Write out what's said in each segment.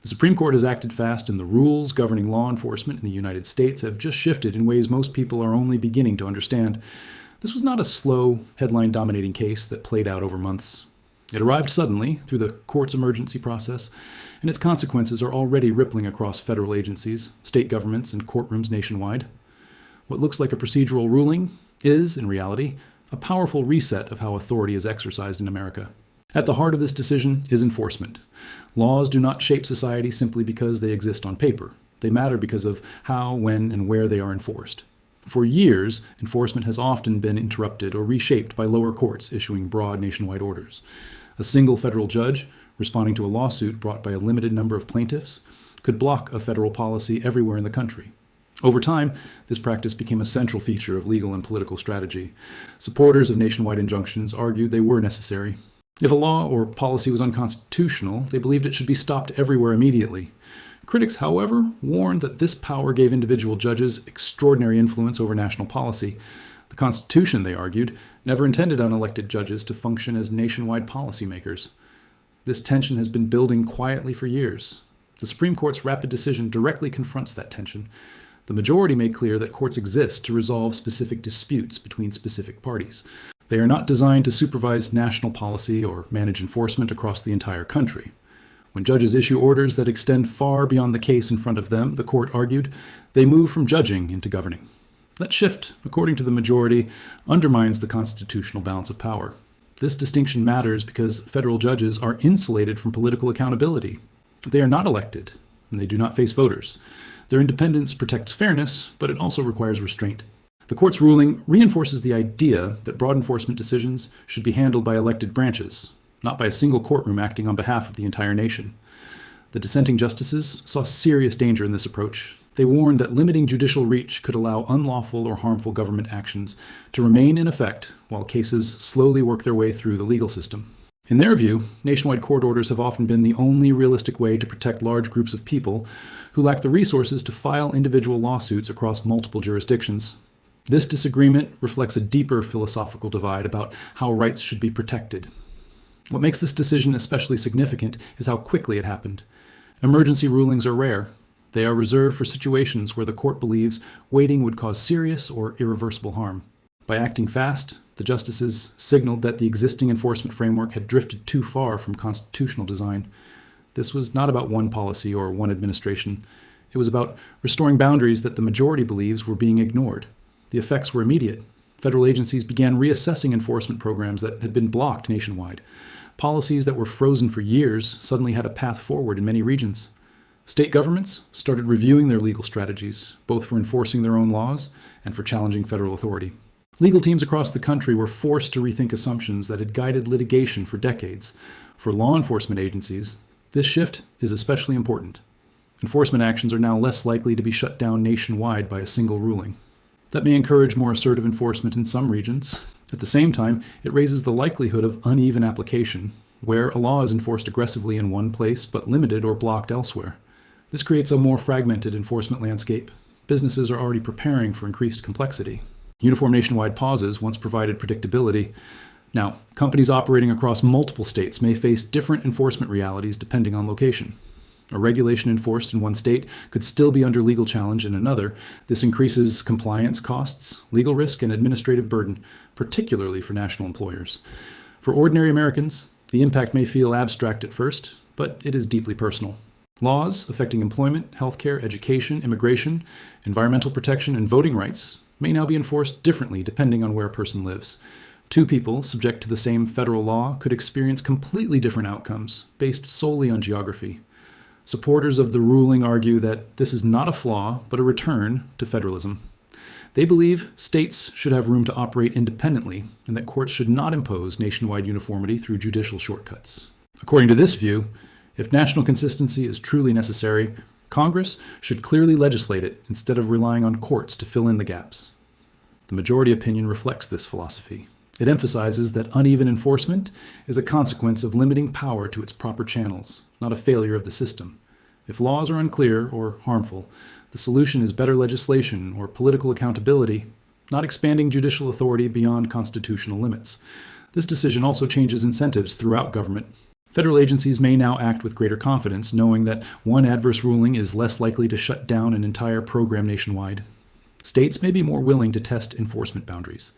The Supreme Court has acted fast, and the rules governing law enforcement in the United States have just shifted in ways most people are only beginning to understand. This was not a slow, headline-dominating case that played out over months. It arrived suddenly through the court's emergency process, and its consequences are already rippling across federal agencies, state governments, and courtrooms nationwide. What looks like a procedural ruling is, in reality, a powerful reset of how authority is exercised in America. At the heart of this decision is enforcement. Laws do not shape society simply because they exist on paper. They matter because of how, when, and where they are enforced. For years, enforcement has often been interrupted or reshaped by lower courts issuing broad nationwide orders. A single federal judge, responding to a lawsuit brought by a limited number of plaintiffs, could block a federal policy everywhere in the country. Over time, this practice became a central feature of legal and political strategy. Supporters of nationwide injunctions argued they were necessary. If a law or policy was unconstitutional, they believed it should be stopped everywhere immediately. Critics, however, warned that this power gave individual judges extraordinary influence over national policy. The Constitution, they argued, never intended unelected judges to function as nationwide policymakers. This tension has been building quietly for years. The Supreme Court's rapid decision directly confronts that tension. The majority made clear that courts exist to resolve specific disputes between specific parties. They are not designed to supervise national policy or manage enforcement across the entire country. When judges issue orders that extend far beyond the case in front of them, the court argued, they move from judging into governing. That shift, according to the majority, undermines the constitutional balance of power. This distinction matters because federal judges are insulated from political accountability. They are not elected, and they do not face voters. Their independence protects fairness, but it also requires restraint. The court's ruling reinforces the idea that broad enforcement decisions should be handled by elected branches, not by a single courtroom acting on behalf of the entire nation. The dissenting justices saw serious danger in this approach. They warned that limiting judicial reach could allow unlawful or harmful government actions to remain in effect while cases slowly work their way through the legal system. In their view, nationwide court orders have often been the only realistic way to protect large groups of people who lack the resources to file individual lawsuits across multiple jurisdictions. This disagreement reflects a deeper philosophical divide about how rights should be protected. What makes this decision especially significant is how quickly it happened. Emergency rulings are rare. They are reserved for situations where the court believes waiting would cause serious or irreversible harm. By acting fast, the justices signaled that the existing enforcement framework had drifted too far from constitutional design. This was not about one policy or one administration. It was about restoring boundaries that the majority believes were being ignored. The effects were immediate. Federal agencies began reassessing enforcement programs that had been blocked nationwide. Policies that were frozen for years suddenly had a path forward in many regions. State governments started reviewing their legal strategies, both for enforcing their own laws and for challenging federal authority. Legal teams across the country were forced to rethink assumptions that had guided litigation for decades. For law enforcement agencies, this shift is especially important. Enforcement actions are now less likely to be shut down nationwide by a single ruling. That may encourage more assertive enforcement in some regions. At the same time, it raises the likelihood of uneven application, where a law is enforced aggressively in one place but limited or blocked elsewhere. This creates a more fragmented enforcement landscape. Businesses are already preparing for increased complexity. Uniform nationwide pauses once provided predictability. Now, companies operating across multiple states may face different enforcement realities depending on location. A regulation enforced in one state could still be under legal challenge in another. This increases compliance costs, legal risk, and administrative burden, particularly for national employers. For ordinary Americans, the impact may feel abstract at first, but it is deeply personal. Laws affecting employment, healthcare, education, immigration, environmental protection, and voting rights may now be enforced differently depending on where a person lives. Two people subject to the same federal law could experience completely different outcomes based solely on geography. Supporters of the ruling argue that this is not a flaw, but a return to federalism. They believe states should have room to operate independently, and that courts should not impose nationwide uniformity through judicial shortcuts. According to this view, if national consistency is truly necessary, Congress should clearly legislate it instead of relying on courts to fill in the gaps. The majority opinion reflects this philosophy. It emphasizes that uneven enforcement is a consequence of limiting power to its proper channels, not a failure of the system. If laws are unclear or harmful, the solution is better legislation or political accountability, not expanding judicial authority beyond constitutional limits. This decision also changes incentives throughout government. Federal agencies may now act with greater confidence, knowing that one adverse ruling is less likely to shut down an entire program nationwide. States may be more willing to test enforcement boundaries.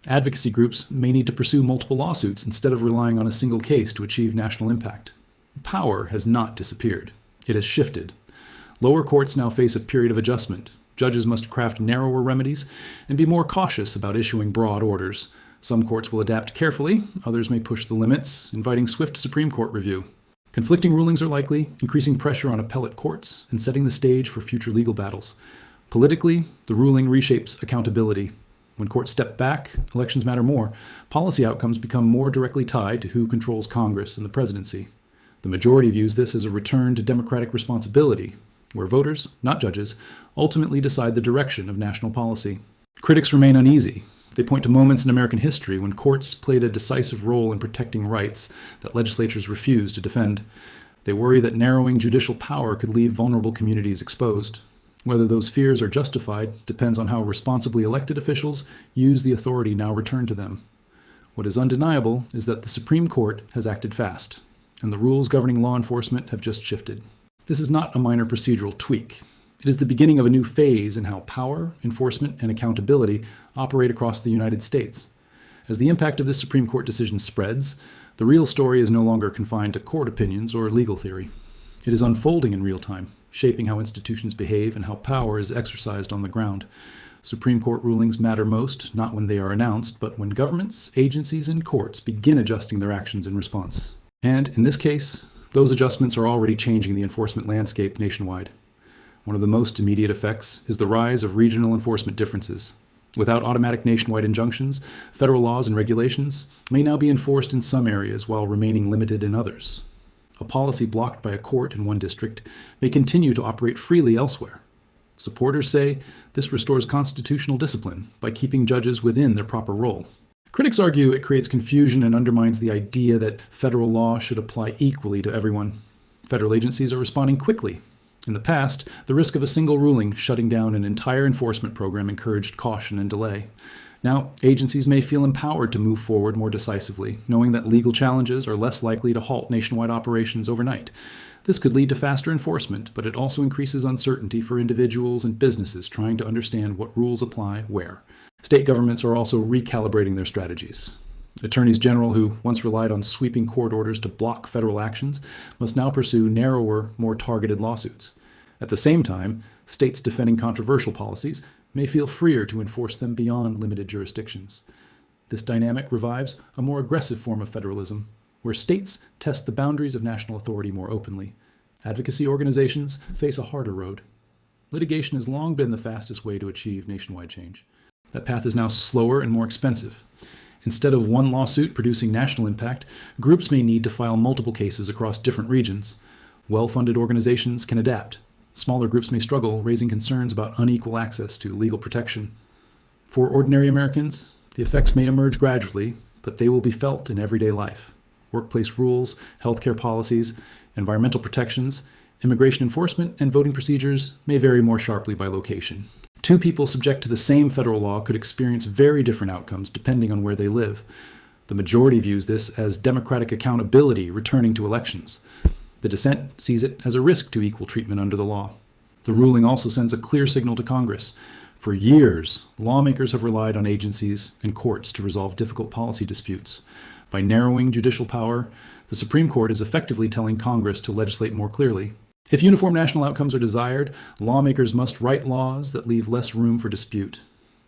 Advocacy groups may need to pursue multiple lawsuits instead of relying on a single case to achieve national impact. Power has not disappeared. It has shifted. Lower courts now face a period of adjustment. Judges must craft narrower remedies and be more cautious about issuing broad orders. Some courts will adapt carefully, others may push the limits, inviting swift Supreme Court review. Conflicting rulings are likely, increasing pressure on appellate courts and setting the stage for future legal battles. Politically, the ruling reshapes accountability. When courts step back, elections matter more. Policy outcomes become more directly tied to who controls Congress and the presidency. The majority views this as a return to democratic responsibility, where voters, not judges, ultimately decide the direction of national policy. Critics remain uneasy. They point to moments in American history when courts played a decisive role in protecting rights that legislatures refused to defend. They worry that narrowing judicial power could leave vulnerable communities exposed. Whether those fears are justified depends on how responsibly elected officials use the authority now returned to them. What is undeniable is that the Supreme Court has acted fast, and the rules governing law enforcement have just shifted. This is not a minor procedural tweak. It is the beginning of a new phase in how power, enforcement, and accountability operate across the United States. As the impact of this Supreme Court decision spreads, the real story is no longer confined to court opinions or legal theory. It is unfolding in real time, shaping how institutions behave and how power is exercised on the ground. Supreme Court rulings matter most, not when they are announced, but when governments, agencies, and courts begin adjusting their actions in response. And in this case, those adjustments are already changing the enforcement landscape nationwide. One of the most immediate effects is the rise of regional enforcement differences. Without automatic nationwide injunctions, federal laws and regulations may now be enforced in some areas while remaining limited in others. A policy blocked by a court in one district may continue to operate freely elsewhere. Supporters say this restores constitutional discipline by keeping judges within their proper role. Critics argue it creates confusion and undermines the idea that federal law should apply equally to everyone. Federal agencies are responding quickly. In the past, the risk of a single ruling shutting down an entire enforcement program encouraged caution and delay. Now, agencies may feel empowered to move forward more decisively, knowing that legal challenges are less likely to halt nationwide operations overnight. This could lead to faster enforcement, but it also increases uncertainty for individuals and businesses trying to understand what rules apply where. State governments are also recalibrating their strategies. Attorneys general who once relied on sweeping court orders to block federal actions must now pursue narrower, more targeted lawsuits. At the same time, states defending controversial policies may feel freer to enforce them beyond limited jurisdictions. This dynamic revives a more aggressive form of federalism, where states test the boundaries of national authority more openly. Advocacy organizations face a harder road. Litigation has long been the fastest way to achieve nationwide change. That path is now slower and more expensive. Instead of one lawsuit producing national impact, groups may need to file multiple cases across different regions. Well-funded organizations can adapt. Smaller groups may struggle, raising concerns about unequal access to legal protection. For ordinary Americans, the effects may emerge gradually, but they will be felt in everyday life. Workplace rules, healthcare policies, environmental protections, immigration enforcement, and voting procedures may vary more sharply by location. Two people subject to the same federal law could experience very different outcomes depending on where they live. The majority views this as democratic accountability returning to elections. The dissent sees it as a risk to equal treatment under the law. The ruling also sends a clear signal to Congress. For years, lawmakers have relied on agencies and courts to resolve difficult policy disputes. By narrowing judicial power, the Supreme Court is effectively telling Congress to legislate more clearly. If uniform national outcomes are desired, lawmakers must write laws that leave less room for dispute.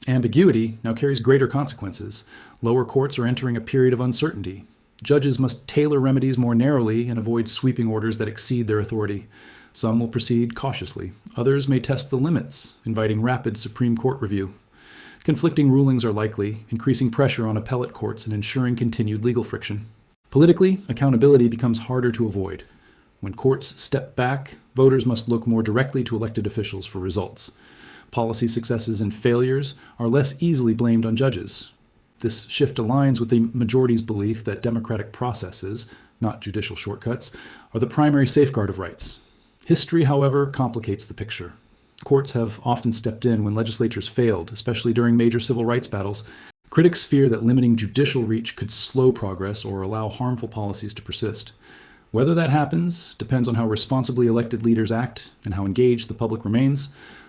Ambiguity now carries greater consequences. Lower courts are entering a period of uncertainty. Judges must tailor remedies more narrowly and avoid sweeping orders that exceed their authority. Some will proceed cautiously. Others may test the limits, inviting rapid Supreme Court review. Conflicting rulings are likely, increasing pressure on appellate courts and ensuring continued legal friction. Politically, accountability becomes harder to avoid. When courts step back, voters must look more directly to elected officials for results. Policy successes and failures are less easily blamed on judges. This shift aligns with the majority's belief that democratic processes, not judicial shortcuts, are the primary safeguard of rights. History, however, complicates the picture. Courts have often stepped in when legislatures failed, especially during major civil rights battles. Critics fear that limiting judicial reach could slow progress or allow harmful policies to persist. Whether that happens depends on how responsibly elected leaders act and how engaged the public remains.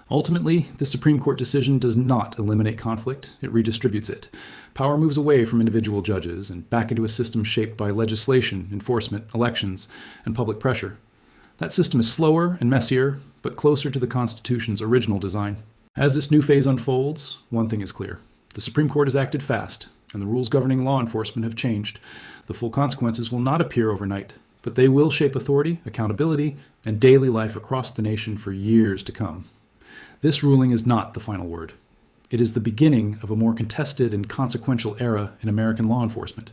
Ultimately, the Supreme Court decision does not eliminate conflict, it redistributes it. Power moves away from individual judges and back into a system shaped by legislation, enforcement, elections, and public pressure. That system is slower and messier, but closer to the Constitution's original design. As this new phase unfolds, one thing is clear. The Supreme Court has acted fast, and the rules governing law enforcement have changed. The full consequences will not appear overnight, but they will shape authority, accountability, and daily life across the nation for years to come. This ruling is not the final word. It is the beginning of a more contested and consequential era in American law enforcement.